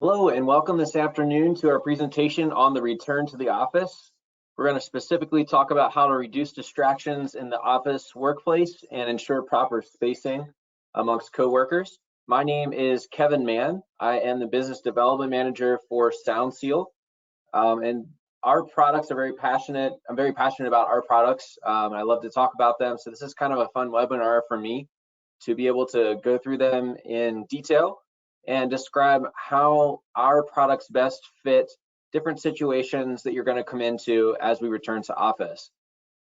Hello and welcome this afternoon to our presentation on the return to the office. We're going to specifically talk about how to reduce distractions in the office workplace and ensure proper spacing amongst coworkers. My name is Kevan Mann. I am the Business Development Manager for SoundSeal. And our products are very passionate. I'm very passionate about our products. I love to talk about them. So this is kind of a fun webinar for me to be able to go through them in detail and describe how our products best fit different situations that you're going to come into as we return to office.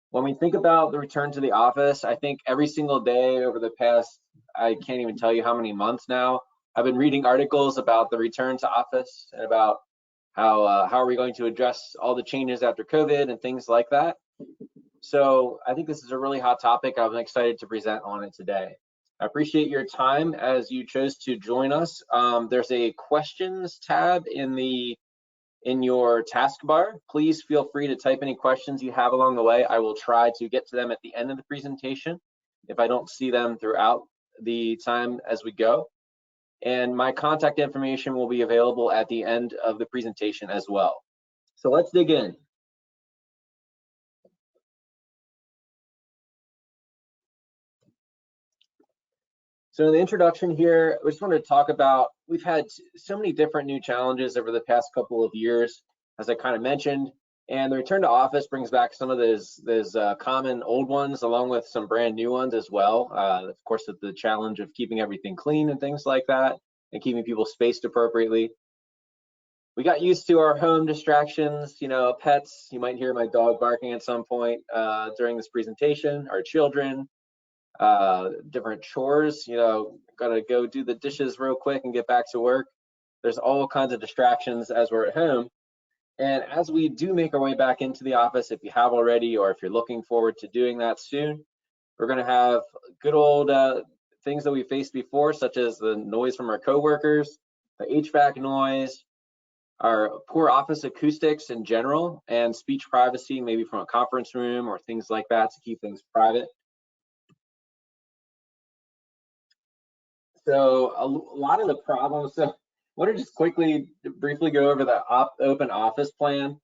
When we think about the return to the office, I think every single day over the past, I can't even tell you how many months now, I've been reading articles about the return to office and about how are we going to address all the changes after COVID and things like that. So I think this is a really hot topic. I'm excited to present on it today. I appreciate your time as you chose to join us. There's a questions tab in your taskbar. Please feel free to type any questions you have along the way. I will try to get to them at the end of the presentation if I don't see them throughout the time as we go. And my contact information will be available at the end of the presentation as well. So let's dig in. So in the introduction here, we just wanted to talk about, we've had so many different new challenges over the past couple of years, as I kind of mentioned, and the return to office brings back some of those common old ones along with some brand new ones as well. Of course, with the challenge of keeping everything clean and things like that and keeping people spaced appropriately. We got used to our home distractions, pets. You might hear my dog barking at some point during this presentation, our children, different chores, gotta go do the dishes real quick and get back to work. There's all kinds of distractions as we're at home. And as we do make our way back into the office, if you have already, or if you're looking forward to doing that soon, we're gonna have good old things that we faced before, such as the noise from our coworkers, the HVAC noise, our poor office acoustics in general, and speech privacy, maybe from a conference room or things like that to keep things private. So a lot of the problems, so I want to just briefly go over the open office plan.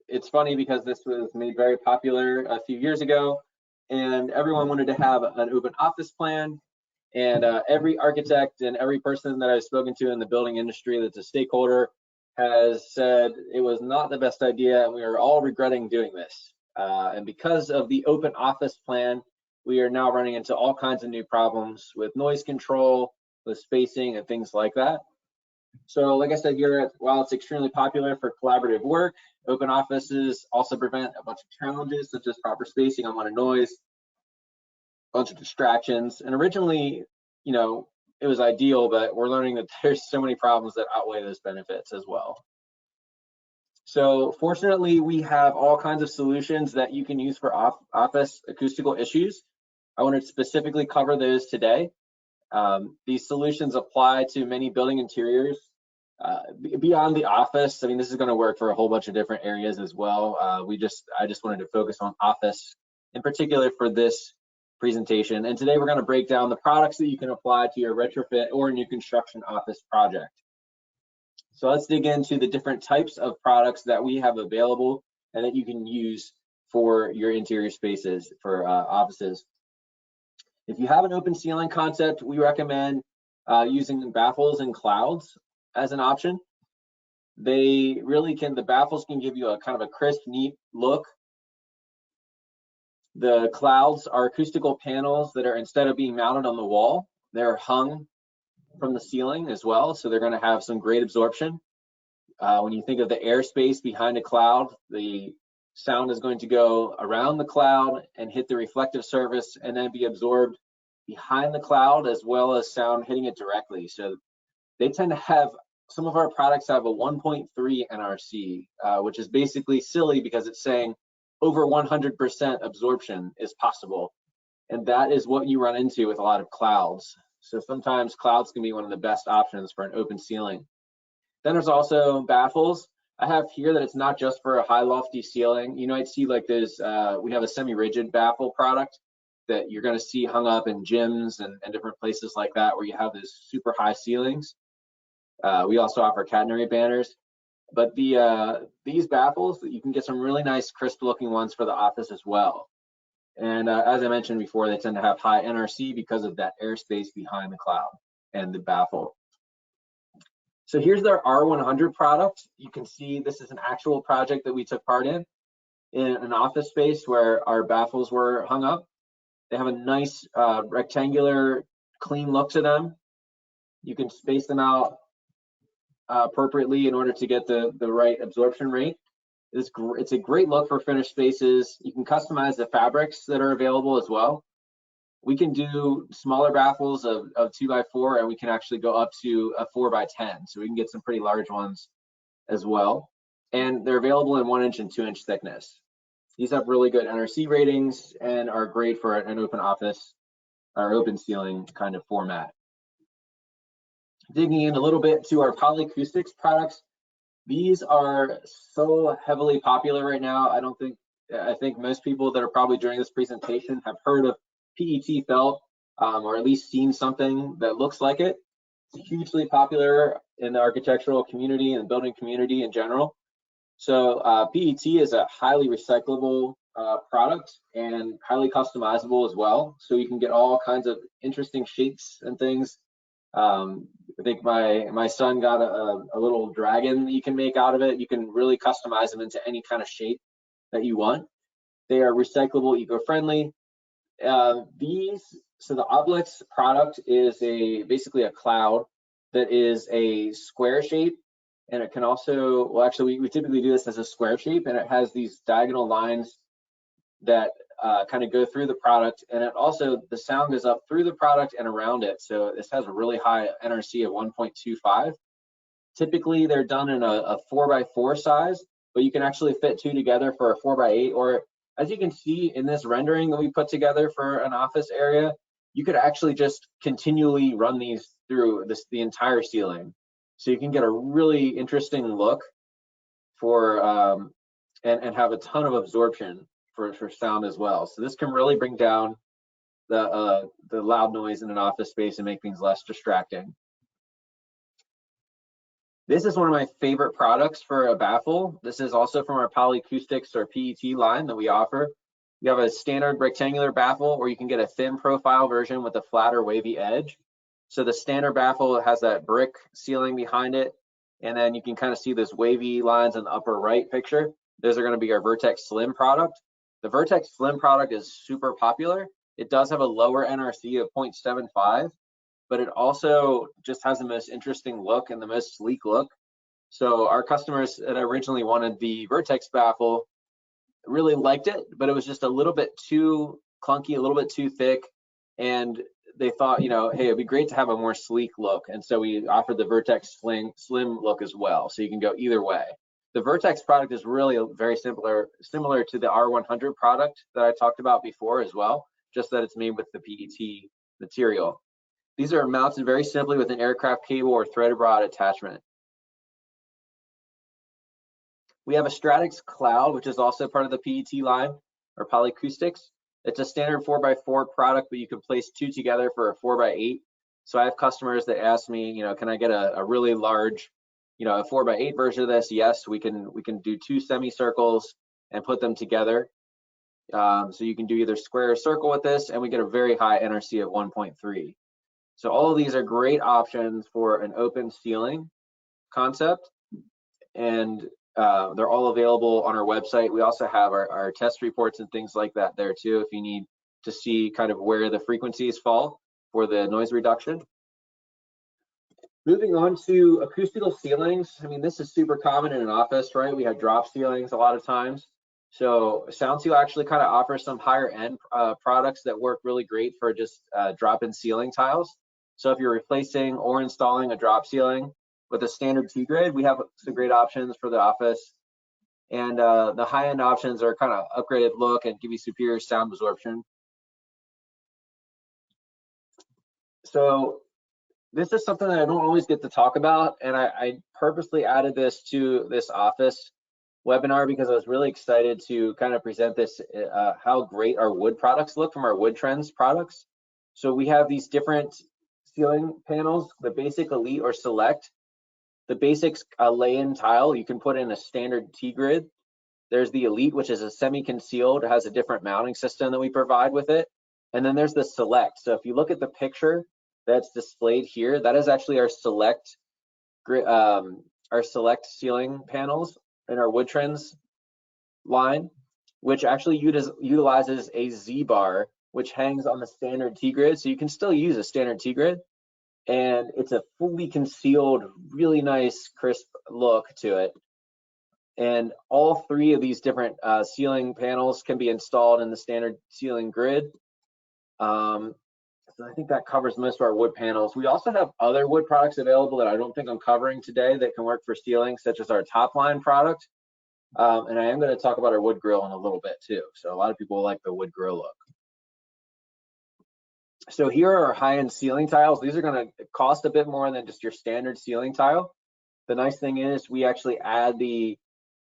It's funny because this was made very popular a few years ago, and everyone wanted to have an open office plan. And every architect and every person that I've spoken to in the building industry that's a stakeholder has said it was not the best idea, and we are all regretting doing this. And because of the open office plan, we are now running into all kinds of new problems with noise control, with spacing, and things like that. So like I said here, while it's extremely popular for collaborative work, open offices also prevent a bunch of challenges, such as proper spacing, unwanted noise, a bunch of distractions. And originally, it was ideal, but we're learning that there's so many problems that outweigh those benefits as well. So fortunately, we have all kinds of solutions that you can use for office acoustical issues. I want to specifically cover those today. These solutions apply to many building interiors beyond the office. I mean, this is going to work for a whole bunch of different areas as well. I just wanted to focus on office in particular for this presentation. And today we're going to break down the products that you can apply to your retrofit or new construction office project. So let's dig into the different types of products that we have available and that you can use for your interior spaces for offices. If you have an open ceiling concept, we recommend using Baffles and Clouds as an option. The Baffles can give you a kind of a crisp, neat look. The Clouds are acoustical panels that are, instead of being mounted on the wall, they're hung from the ceiling as well, so they're going to have some great absorption. When you think of the airspace behind a cloud, the sound is going to go around the cloud and hit the reflective surface and then be absorbed behind the cloud, as well as sound hitting it directly. So they tend to have, some of our products have a 1.3 NRC, which is basically silly because it's saying over 100% absorption is possible. And that is what you run into with a lot of clouds. So sometimes clouds can be one of the best options for an open ceiling. Then there's also Baffles. I have here that it's not just for a high lofty ceiling. You might see like this, we have a semi-rigid baffle product that you're going to see hung up in gyms and different places like that where you have these super high ceilings. We also offer catenary banners. But these baffles, you can get some really nice crisp looking ones for the office as well. And as I mentioned before, they tend to have high NRC because of that airspace behind the cloud and the baffle. So here's their R100 product. You can see this is an actual project that we took part in an office space where our baffles were hung up. They have a nice rectangular, clean look to them. You can space them out appropriately in order to get the right absorption rate. It's a great look for finished spaces. You can customize the fabrics that are available as well. We can do smaller baffles of 2x4, and we can actually go up to a 4x10. So we can get some pretty large ones as well. And they're available in 1 inch and 2 inch thickness. These have really good NRC ratings and are great for an open office or open ceiling kind of format. Digging in a little bit to our polyacoustics products, these are so heavily popular right now. I think most people that are probably joining this presentation have heard of PET felt, or at least seen something that looks like it. It's hugely popular in the architectural community and building community in general. So PET is a highly recyclable product and highly customizable as well. So you can get all kinds of interesting shapes and things. I think my son got a little dragon that you can make out of it. You can really customize them into any kind of shape that you want. They are recyclable, eco-friendly. So the Oblix product is basically a cloud that is a square shape, and it can also, well, actually we typically do this as a square shape, and it has these diagonal lines that kind of go through the product, and it also, the sound goes up through the product and around it. So this has a really high NRC of 1.25. Typically they're done in a 4x4 size, but you can actually fit two together for a 4x8, or as you can see in this rendering that we put together for an office area, you could actually just continually run these through the entire ceiling. So you can get a really interesting look for and have a ton of absorption for sound as well. So this can really bring down the loud noise in an office space and make things less distracting. This is one of my favorite products for a baffle. This is also from our polyacoustics or PET line that we offer. You have a standard rectangular baffle, or you can get a thin profile version with a flatter wavy edge. So the standard baffle has that brick ceiling behind it, and then you can kind of see those wavy lines in the upper right picture. Those are going to be our Vertex Slim product. The Vertex Slim product is super popular. It does have a lower NRC of 0.75, but it also just has the most interesting look and the most sleek look. So our customers that originally wanted the Vertex baffle really liked it, but it was just a little bit too clunky, a little bit too thick, and they thought, you know, hey, it'd be great to have a more sleek look. And so we offered the Vertex Slim look as well, so you can go either way. The Vertex product is really very similar to the R100 product that I talked about before as well, just that it's made with the PET material. These are mounted very simply with an aircraft cable or threaded rod attachment. We have a Stratux Cloud, which is also part of the PET line, or polyacoustics. It's a standard 4x4 product, but you can place two together for a 4x8. So I have customers that ask me, you know, can I get a really large, you know, a 4x8 version of this? Yes, we can do two semicircles and put them together. So you can do either square or circle with this, and we get a very high NRC of 1.3. So all of these are great options for an open ceiling concept, and they're all available on our website. We also have our test reports and things like that there too, if you need to see kind of where the frequencies fall for the noise reduction. Moving on to acoustical ceilings. I mean, this is super common in an office, right? We have drop ceilings a lot of times. So SoundSeal actually kind of offers some higher end products that work really great for just drop-in ceiling tiles. So if you're replacing or installing a drop ceiling with a standard T-grade, we have some great options for the office. And the high-end options are kind of upgraded look and give you superior sound absorption. So this is something that I don't always get to talk about, and I purposely added this to this office webinar because I was really excited to kind of present this, how great our wood products look from our Wood Trends products. So we have these different ceiling panels, the Basic, Elite, or Select. The basics lay-in tile, you can put in a standard T-grid. There's the Elite, which is a semi-concealed, has a different mounting system that we provide with it. And then there's the Select. So if you look at the picture that's displayed here, that is actually our Select ceiling panels in our wood trends line, which actually utilizes a Z-bar, which hangs on the standard T-grid. So you can still use a standard T-grid, and it's a fully concealed, really nice, crisp look to it. And all three of these different ceiling panels can be installed in the standard ceiling grid. So I think that covers most of our wood panels. We also have other wood products available that I don't think I'm covering today that can work for ceiling, such as our top line product. And I am going to talk about our wood grill in a little bit too. So a lot of people like the wood grill look. So here are our high-end ceiling tiles. These are going to cost a bit more than just your standard ceiling tile. The nice thing is we actually add the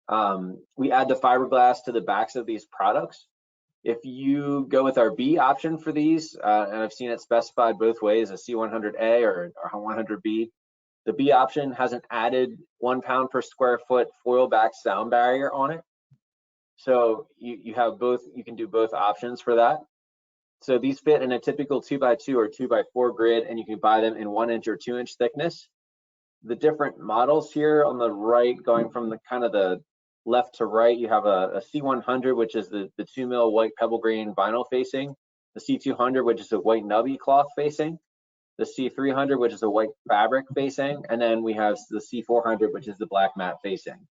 fiberglass to the backs of these products. If you go with our B option for these, and I've seen it specified both ways, a C100A or 100B, the B option has an added 1 pound per square foot foil back sound barrier on it. So you have both, you can do both options for that. So these fit in a typical 2x2 or 2x4 grid, and you can buy them in 1 inch or 2 inch thickness. The different models here on the right, going from the kind of the left to right, you have a C100, which is the 2 mil white pebble green vinyl facing, the C200, which is a white nubby cloth facing, the C300, which is a white fabric facing, and then we have the C400, which is the black matte facing.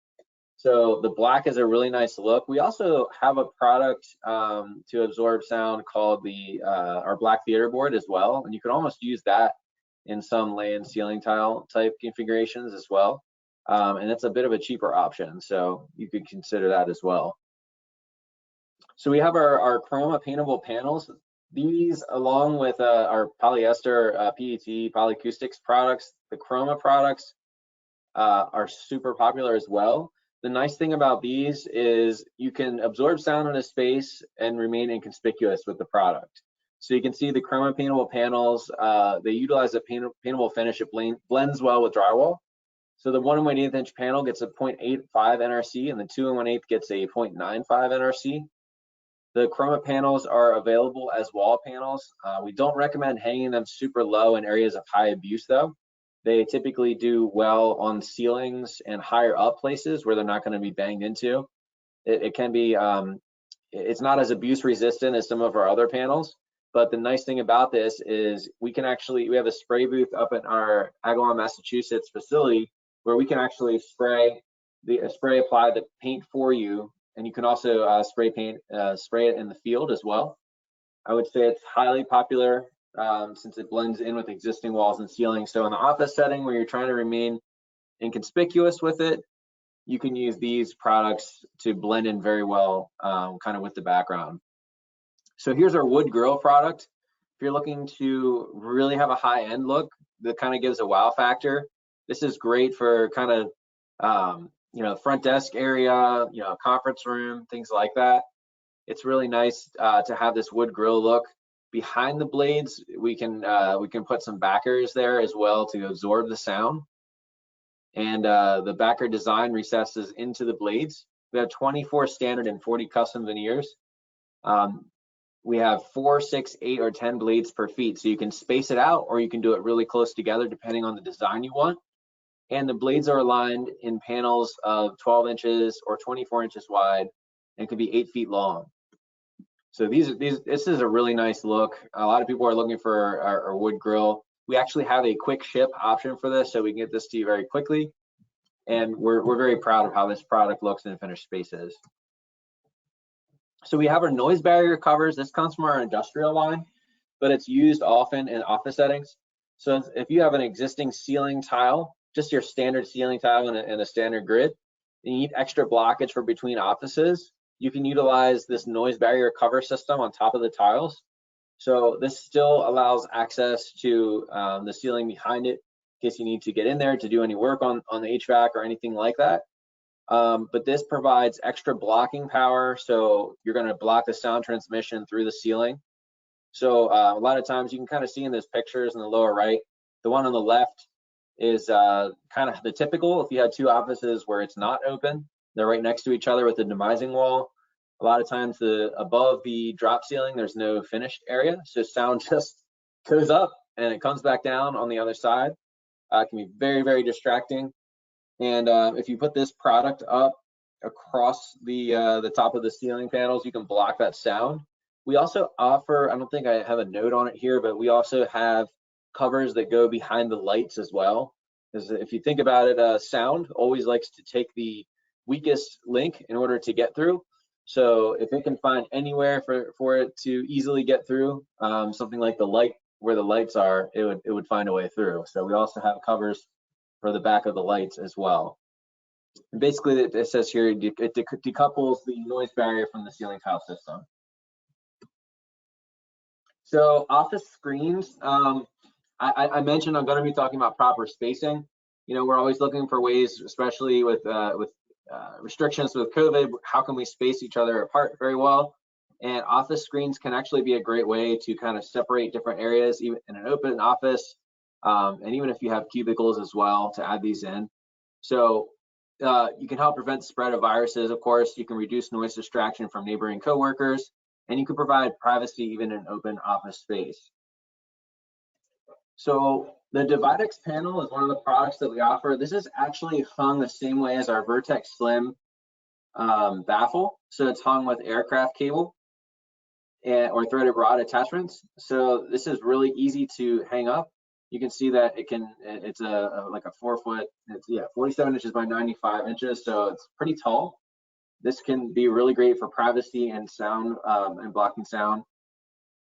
So the black is a really nice look. We also have a product to absorb sound called our black theater board as well, and you can almost use that in some lay-in ceiling tile type configurations as well. And it's a bit of a cheaper option, so you could consider that as well. So we have our Chroma paintable panels. These, along with our polyester, PET, polyacoustics products, the Chroma products are super popular as well. The nice thing about these is you can absorb sound in a space and remain inconspicuous with the product. So you can see the Chroma paintable panels, they utilize a paintable finish. It blends well with drywall. So the 1 1/8 inch panel gets a 0.85 NRC, and the 2 1/8 gets a 0.95 NRC. The Chroma panels are available as wall panels. We don't recommend hanging them super low in areas of high abuse though. They typically do well on ceilings and higher up places where they're not going to be banged into. It can be, it's not as abuse resistant as some of our other panels, but the nice thing about this is we have a spray booth up at our Agawam, Massachusetts facility where we can actually spray apply the paint for you, and you can also spray it in the field as well. I would say it's highly popular since it blends in with existing walls and ceilings. So in the office setting where you're trying to remain inconspicuous with it, you can use these products to blend in very well kind of with the background. So here's our wood grill product. If you're looking to really have a high-end look that kind of gives a wow factor, this is great for kind of front desk area, conference room, things like that. It's really nice to have this wood grill look. Behind the blades, we can put some backers there as well to absorb the sound. And the backer design recesses into the blades. We have 24 standard and 40 custom veneers. We have 4, 6, 8, or 10 blades per feet, so you can space it out or you can do it really close together depending on the design you want. And the blades are aligned in panels of 12 inches or 24 inches wide and can be 8 feet long. So this is a really nice look. A lot of people are looking for our wood grill. We actually have a quick ship option for this, so we can get this to you very quickly. And we're very proud of how this product looks in finished spaces. So we have our noise barrier covers. This comes from our industrial line, but it's used often in office settings. So if you have an existing ceiling tile, just your standard ceiling tile in a standard grid, and you need extra blockage for between offices, you can utilize this noise barrier cover system on top of the tiles. So this still allows access to the ceiling behind it in case you need to get in there to do any work on the HVAC or anything like that. But this provides extra blocking power, so you're going to block the sound transmission through the ceiling. So a lot of times you can kind of see in those pictures in the lower right, the one on the left is kind of the typical. If you had two offices where it's not open, they're right next to each other with a demising wall. A lot of times above the drop ceiling, there's no finished area, so sound just goes up and it comes back down on the other side. It can be very, very distracting. And if you put this product up across the top of the ceiling panels, you can block that sound. We also offer, I don't think I have a note on it here, but we also have covers that go behind the lights as well. Because if you think about it, sound always likes to take the weakest link in order to get through. So if it can find anywhere for it to easily get through, something like the light, where the lights are, it would find a way through. So we also have covers for the back of the lights as well. And basically, it says here, it decouples the noise barrier from the ceiling tile system. So office screens, I mentioned I'm going to be talking about proper spacing. You know, we're always looking for ways, especially with restrictions with COVID, how can we space each other apart very well? And office screens can actually be a great way to kind of separate different areas, even in an open office, and even if you have cubicles as well, to add these in. So you can help prevent the spread of viruses, of course. You can reduce noise distraction from neighboring coworkers, and you can provide privacy even in open office space. So the Dividex panel is one of the products that we offer. This is actually hung the same way as our Vertex Slim baffle. So it's hung with aircraft cable or threaded rod attachments. So this is really easy to hang up. You can see that it's like a 4 foot, 47 inches by 95 inches. So it's pretty tall. This can be really great for privacy and sound and blocking sound.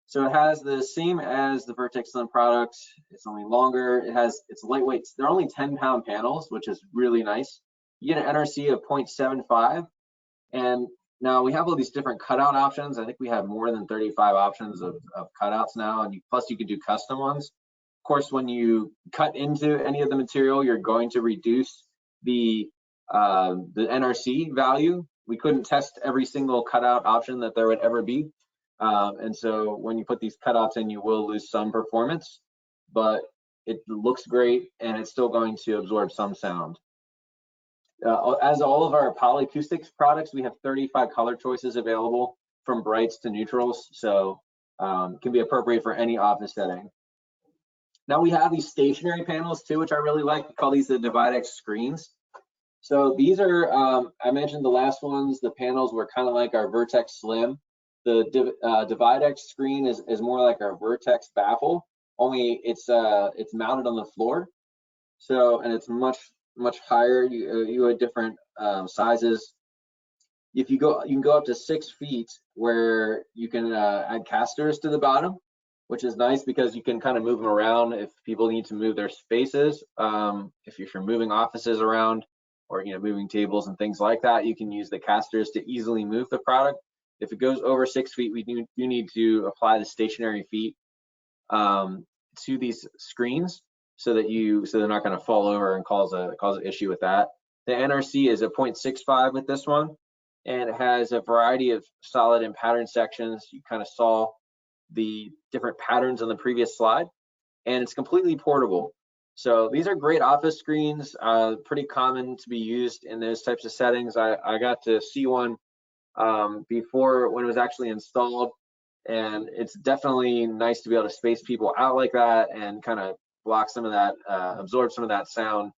So it has the same as the Vertex Slim product. It's only longer. It's lightweight. They're only 10-pound panels, which is really nice. You get an NRC of 0.75. And now we have all these different cutout options. I think we have more than 35 options of cutouts now. And plus you can do custom ones. Of course, when you cut into any of the material, you're going to reduce the NRC value. We couldn't test every single cutout option that there would ever be. And so when you put these cutouts in, you will lose some performance, but it looks great and it's still going to absorb some sound. As all of our polyacoustics products, we have 35 color choices available from brights to neutrals, so can be appropriate for any office setting. Now we have these stationary panels too, which I really like. We call these the Dividex screens. So these are, I mentioned the last ones, the panels were kind of like our Vertex Slim. The Dividex screen is more like our Vertex baffle, only it's mounted on the floor. So, and it's much higher. You have different sizes. If you can go up to 6 feet, where you can add casters to the bottom, which is nice because you can kind of move them around if people need to move their spaces. If you're moving offices around, or moving tables and things like that, you can use the casters to easily move the product. If it goes over 6 feet, you need to apply the stationary feet to these screens so they're not going to fall over and cause an issue with that. The NRC is a 0.65 with this one, and it has a variety of solid and pattern sections. You kind of saw the different patterns on the previous slide, and it's completely portable. So these are great office screens, pretty common to be used in those types of settings. I got to see one before when it was actually installed, and it's definitely nice to be able to space people out like that and kind of block some of that, absorb some of that sound,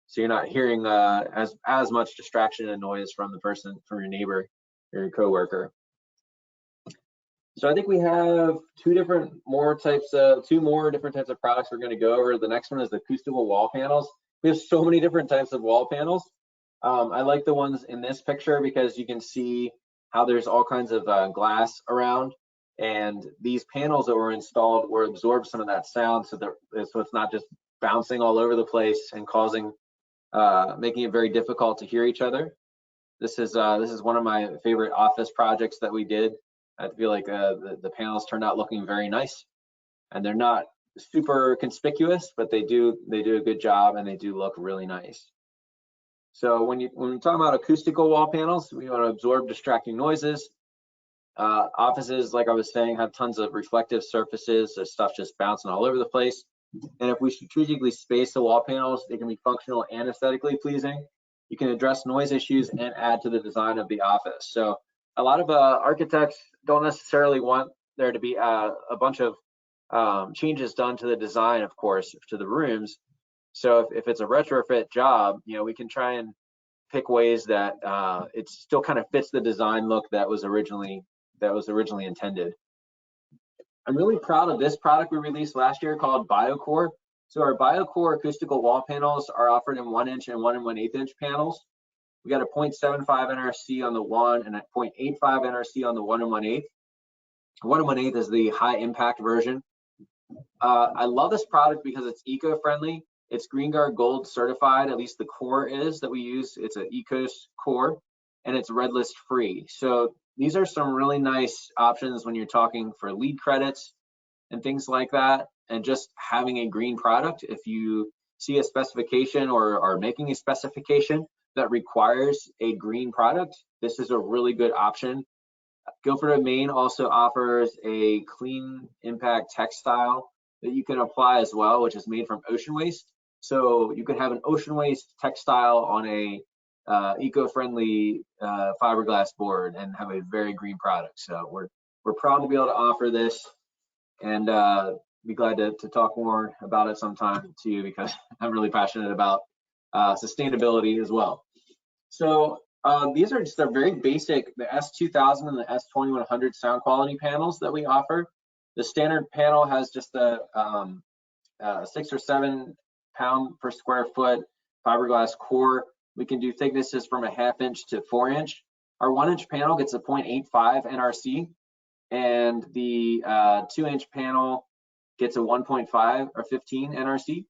so you're not hearing as much distraction and noise from your neighbor or your coworker. So I think we have two more different types of products we're going to go over. The next one is the acoustical wall panels. We have so many different types of wall panels. I like the ones in this picture because you can see how there's all kinds of glass around, and these panels that were installed will absorb some of that sound, so it's not just bouncing all over the place and making it very difficult to hear each other. This is one of my favorite office projects that we did. I feel like the panels turned out looking very nice, and they're not super conspicuous, but they do a good job, and they do look really nice. So when we're talking about acoustical wall panels, we want to absorb distracting noises. Offices, like I was saying, have tons of reflective surfaces. There's stuff just bouncing all over the place. And if we strategically space the wall panels, they can be functional and aesthetically pleasing. You can address noise issues and add to the design of the office. So a lot of architects don't necessarily want there to be a bunch of changes done to the design, of course, to the rooms. So if it's a retrofit job, you know, we can try and pick ways that it still kind of fits the design look that was originally intended. I'm really proud of this product we released last year called BioCore. So our BioCore acoustical wall panels are offered in 1-inch and 1 1/8 inch panels. We got a 0.75 NRC on the 1 and a 0.85 NRC on the 1 1/8. 1 1/8 is the high impact version. I love this product because it's eco-friendly. It's Green Guard Gold certified, at least the core is that we use. It's an ECOS core, and it's red list free. So these are some really nice options when you're talking for LEED credits and things like that, and just having a green product. If you see a specification or are making a specification that requires a green product, this is a really good option. Guilford of Maine also offers a clean impact textile that you can apply as well, which is made from ocean waste. So you could have an ocean waste textile on a eco-friendly fiberglass board and have a very green product. So we're proud to be able to offer this, and be glad to talk more about it sometime too, because I'm really passionate about sustainability as well. So these are just a very basic, the S2000 and the S2100 sound quality panels that we offer. The standard panel has just a 6 or 7 pound per square foot fiberglass core. We can do thicknesses from a 1/2 inch to 4 inch. Our 1-inch panel gets a 0.85 NRC, and the 2-inch panel gets a 1.5 or 15 NRC.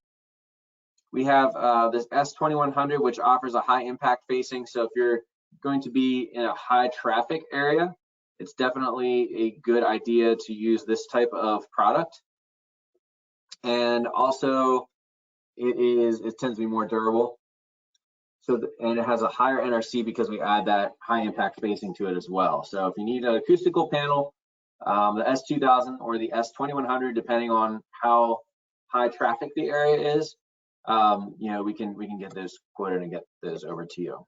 We have this S2100, which offers a high impact facing. So if you're going to be in a high traffic area, it's definitely a good idea to use this type of product. And also it tends to be more durable. So, and it has a higher NRC because we add that high impact facing to it as well. So if you need an acoustical panel, the S2000 or the S2100, depending on how high traffic the area is, you know, we can get those quoted and get those over to you.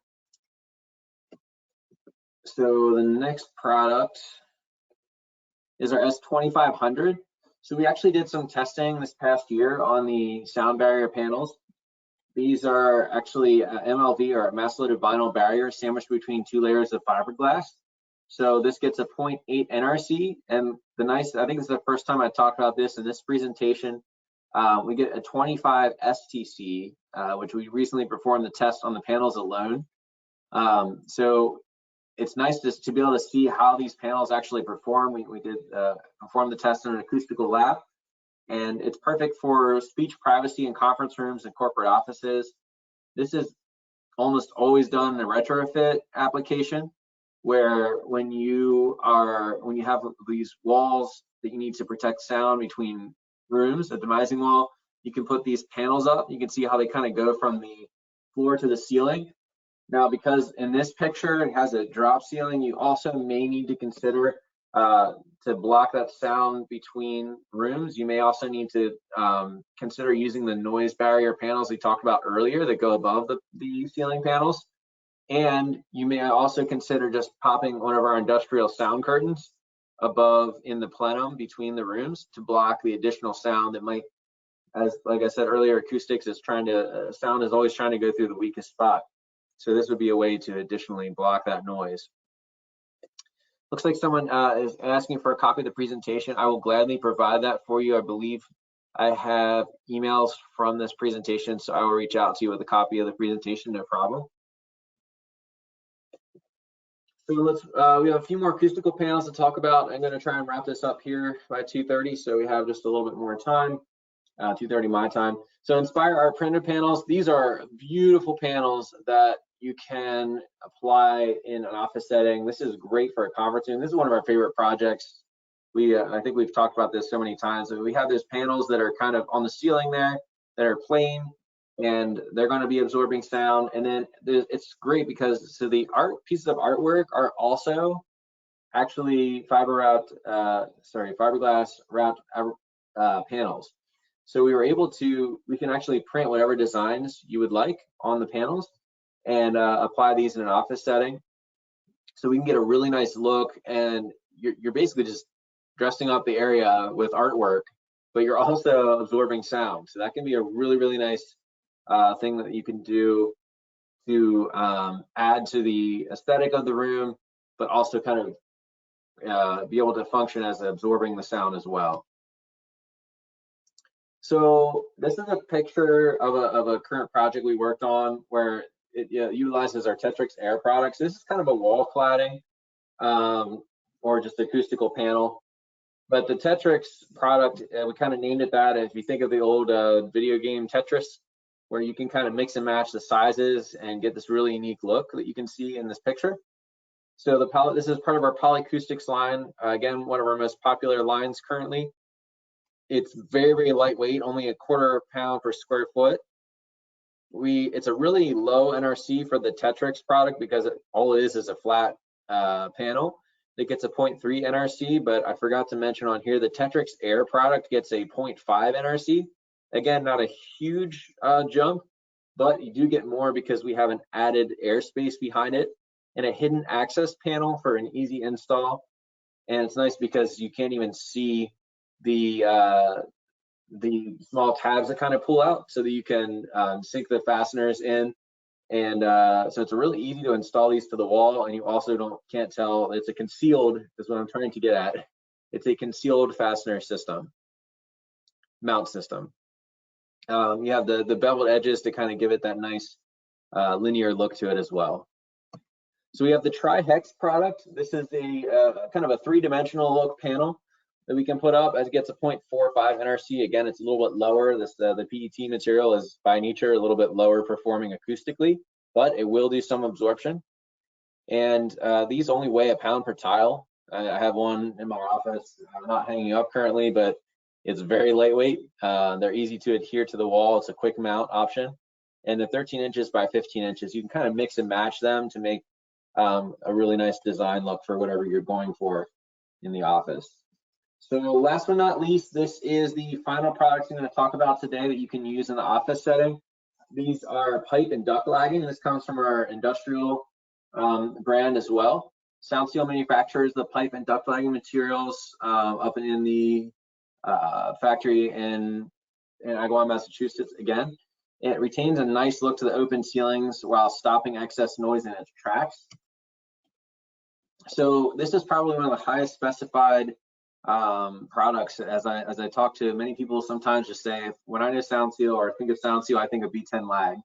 So the next product is our S2500. So we actually did some testing this past year on the sound barrier panels. These are actually MLV, or massive vinyl barrier, sandwiched between 2 layers of fiberglass. So this gets a 0.8 NRC, and I think this is the first time I talked about this in this presentation. We get a 25 STC, which we recently performed the test on the panels alone. So it's nice just to be able to see how these panels actually perform. We did perform the test in an acoustical lab, and it's perfect for speech privacy in conference rooms and corporate offices. This is almost always done in a retrofit application, where when you have these walls that you need to protect sound between rooms, a demising wall, you can put these panels up. You can see how they kind of go from the floor to the ceiling. Now, because in this picture it has a drop ceiling, you also may need to consider to block that sound between rooms. You may also need to consider using the noise barrier panels we talked about earlier that go above the ceiling panels. And you may also consider just popping one of our industrial sound curtains above in the plenum between the rooms to block the additional sound that might, like I said earlier, acoustics is sound is always trying to go through the weakest spot. So this would be a way to additionally block that noise. Looks like someone is asking for a copy of the presentation. I will gladly provide that for you. I believe I have emails from this presentation, so I will reach out to you with a copy of the presentation, no problem. So we have a few more acoustical panels to talk about. I'm going to try and wrap this up here by 2:30, so we have just a little bit more time, 2:30 my time. So Inspire Art printed panels. These are beautiful panels that you can apply in an office setting. This is great for a conference room. This is one of our favorite projects. I think we've talked about this so many times. We have those panels that are kind of on the ceiling there that are plain, and they're going to be absorbing sound. And then it's great because the pieces of artwork are also actually fiberglass wrapped panels. So we can actually print whatever designs you would like on the panels and apply these in an office setting. So we can get a really nice look, and you're basically just dressing up the area with artwork, but you're also absorbing sound. So that can be a really, really nice thing that you can do to add to the aesthetic of the room, but also kind of be able to function as absorbing the sound as well. So this is a picture of a current project we worked on where it utilizes our Tetrix Air products. This is kind of a wall cladding or just acoustical panel. But the Tetrix product, we kind of named it that. If you think of the old video game Tetris, where you can kind of mix and match the sizes and get this really unique look that you can see in this picture. So this is part of our polyacoustics line. Again, one of our most popular lines currently. It's very, very lightweight, only a quarter pound per square foot. It's a really low NRC for the Tetrix product because all it is a flat panel. It gets a 0.3 NRC, but I forgot to mention on here, the Tetrix Air product gets a 0.5 NRC. Again, not a huge jump, but you do get more because we have an added airspace behind it and a hidden access panel for an easy install. And it's nice because you can't even see the small tabs that kind of pull out so that you can sink the fasteners in. And so it's really easy to install these to the wall, and you also can't tell, it's a concealed, is what I'm trying to get at. It's a concealed fastener system, mount system. You have the beveled edges to kind of give it that nice linear look to it as well. So we have the Tri-Hex product. This is a kind of a three-dimensional look panel that we can put up as it gets a 0.45 NRC. Again, it's a little bit lower. The PET material is by nature a little bit lower performing acoustically, but it will do some absorption. And these only weigh a pound per tile. I have one in my office. I'm not hanging up currently, but it's very lightweight. They're easy to adhere to the wall. It's a quick mount option. And the 13 inches by 15 inches, you can kind of mix and match them to make a really nice design look for whatever you're going for in the office. So last but not least, this is the final products I'm going to talk about today that you can use in the office setting. These are pipe and duct lagging. This comes from our industrial brand as well. SoundSeal manufactures the pipe and duct lagging materials up in the factory in Agawam, Massachusetts again. It retains a nice look to the open ceilings while stopping excess noise in its tracks. So this is probably one of the highest specified products. As I talk to many people, sometimes just say, when I know SoundSeal or think of SoundSeal, I think of B10 lag.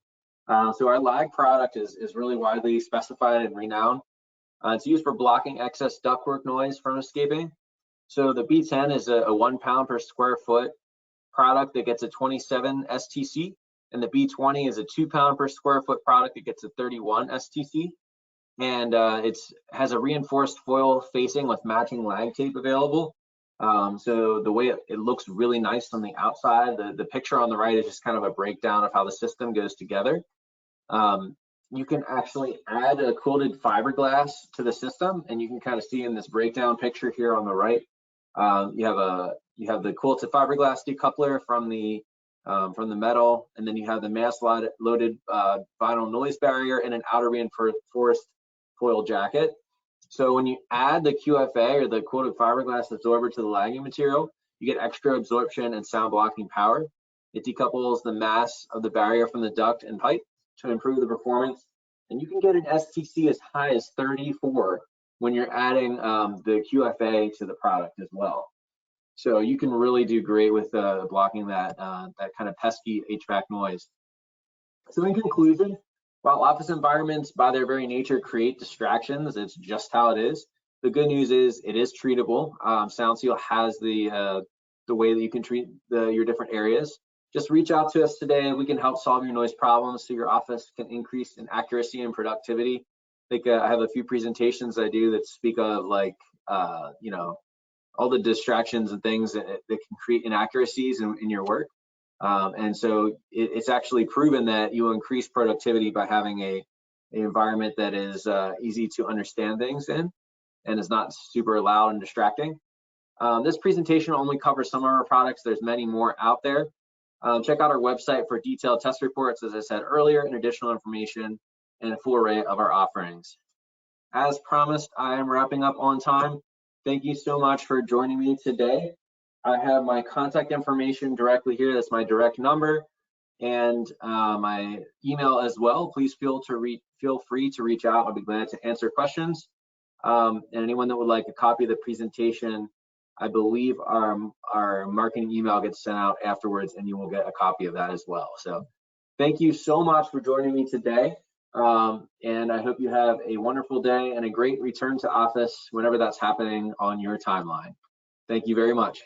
So our lag product is really widely specified and renowned. It's used for blocking excess ductwork noise from escaping. So the B10 is a 1 pound per square foot product that gets a 27 STC, and the B20 is a 2 pound per square foot product that gets a 31 STC. And it has a reinforced foil facing with matching lag tape available. So the way it looks really nice on the outside. The picture on the right is just kind of a breakdown of how the system goes together. You can actually add a quilted fiberglass to the system, and you can kind of see in this breakdown picture here on the right. You have the quilted fiberglass decoupler from the metal, and then you have the mass loaded vinyl noise barrier and an outer reinforced foil jacket. So when you add the QFA or the quilted fiberglass absorber to the lagging material, you get extra absorption and sound blocking power. It decouples the mass of the barrier from the duct and pipe to improve the performance. And you can get an STC as high as 34 when you're adding the QFA to the product as well. So you can really do great with blocking that kind of pesky HVAC noise. So in conclusion, while office environments by their very nature create distractions, it's just how it is. The good news is it is treatable. SoundSeal has the way that you can treat your different areas. Just reach out to us today. We can help solve your noise problems so your office can increase in accuracy and productivity. I think I have a few presentations I do that speak of all the distractions and things that can create inaccuracies in your work. And so it's actually proven that you will increase productivity by having an environment that is easy to understand things in and is not super loud and distracting. This presentation only covers some of our products. There's many more out there. Check out our website for detailed test reports, as I said earlier, and additional information and a full array of our offerings. As promised, I am wrapping up on time. Thank you so much for joining me today. I have my contact information directly here. That's my direct number and my email as well. Please feel free to reach out. I'll be glad to answer questions. And anyone that would like a copy of the presentation, I believe our marketing email gets sent out afterwards, and you will get a copy of that as well. So thank you so much for joining me today. And I hope you have a wonderful day and a great return to office whenever that's happening on your timeline. Thank you very much.